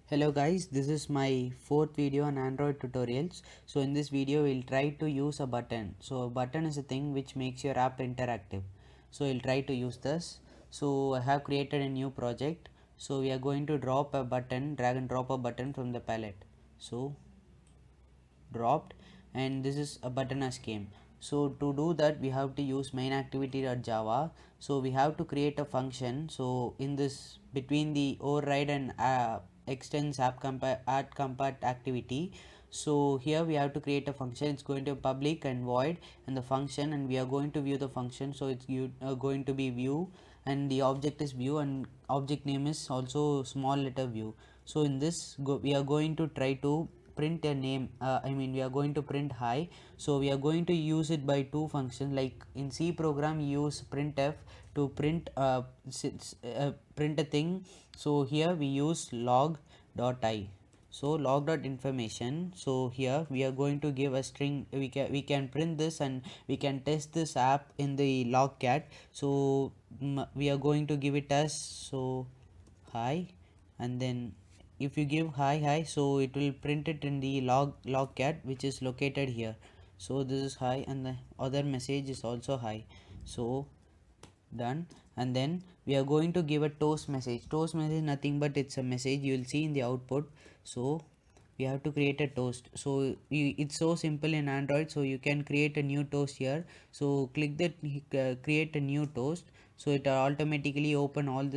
Hello guys, this is my fourth video on Android tutorials. So in this video we'll try to use a button. So a button is a thing which makes your app interactive. So we'll try to use this. So I have created a new project. So we are going to drop a button, drag and drop a button from the palette. So dropped, and this is a button as came. So to do that we have to use main activity.java. So we have to create a function. So in this between the override and extends add compat activity. So here we have to create a function. It's going to be public and void and the function, and we are going to view the function. So it's going to be view, and the object is view, and object name is also small letter view. So in this we are going to try to print a name. We are going to print hi. So we are going to use it by two functions. Like in C program you use printf to print a thing. So here we use log.i. So log.information. So here we are going to give a string. We can print this, and we can test this app in the logcat. So we are going to give it as so hi, and then if you give hi, so it will print it in the logcat, which is located here. So this is hi, and the other message is also hi. So done. And then we are going to give a toast message. Toast message nothing but it's a message you will see in the output. So we have to create a toast. So it's so simple in Android. So you can create a new toast here. So click that create a new toast. So it automatically open all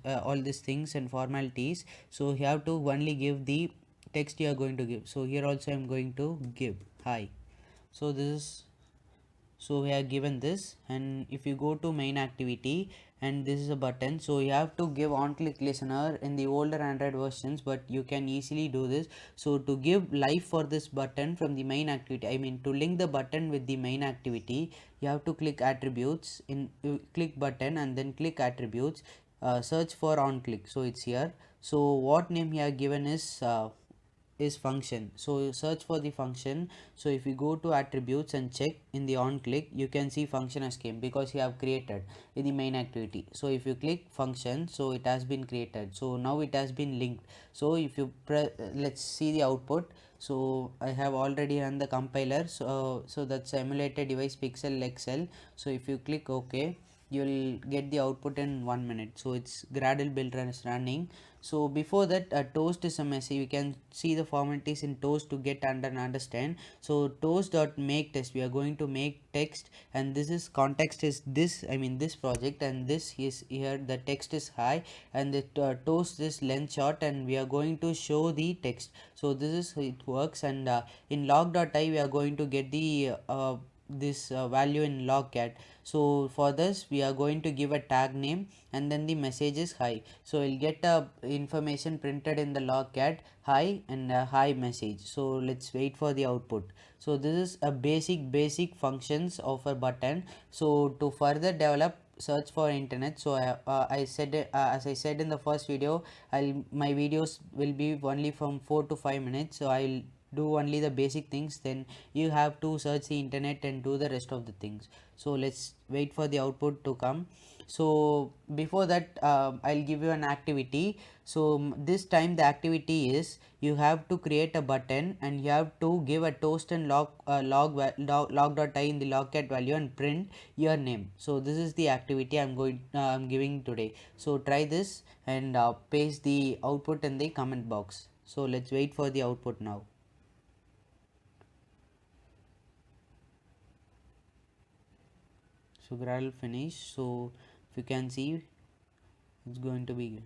all these things and formalities. So you have to only give the text you are going to give. So here also I am going to give hi. So this is, so we have given this, and if you go to main activity, and this is a button. So you have to give Onclicklistener in the older Android versions, but you can easily do this. So to give life for this button from the main activity, to link the button with the main activity, you have to click attributes, click button and then click attributes, search for Onclick. So it's here. So what name you have given is function. So search for the function. So if you go to attributes and check in the on click, you can see function as came because you have created in the main activity. So if you click function, so it has been created. So now it has been linked. So if you let's see the output. So I have already run the compiler. So that's emulated device pixel XL. So if you click OK, you will get the output in 1 minute. So it's Gradle build run is running. So before that, a toast is a message. You can see the formalities in toast to get and understand. So toast dot make text, we are going to make text, and this is context is this, this project, and this is here the text is high, and the toast is length short, and we are going to show the text. So this is how it works. And in log.i we are going to get the this value in logcat. So for this we are going to give a tag name, and then the message is hi. So we'll get information printed in the logcat hi and a hi message. So let's wait for the output. So this is a basic functions of a button. So to further develop, search for internet. So I said as I said in the first video, my videos will be only from 4 to 5 minutes. So I'll do only the basic things, then you have to search the internet and do the rest of the things. So let's wait for the output to come. So before that, I'll give you an activity. So this time the activity is you have to create a button, and you have to give a toast and log.i in the logcat value and print your name. So this is the activity I'm giving today. So try this and paste the output in the comment box. So let's wait for the output now. So Gradle finish. So if you can see, it's going to be,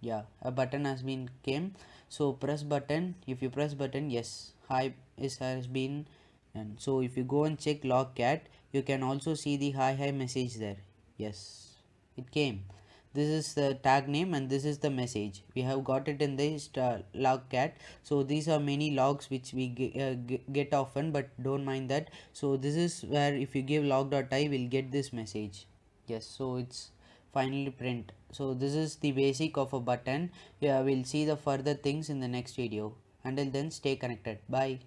yeah, a button has been came. So press button. If you press button, yes, hi has been. And so if you go and check logcat, you can also see the hi message there. Yes, it came. This is the tag name, and this is the message. We have got it in this logcat. So these are many logs which we get often, but don't mind that. So this is where if you give log.i, we'll get this message. Yes, so it's finally print. So this is the basic of a button. Yeah, we'll see the further things in the next video. Until then, stay connected. Bye.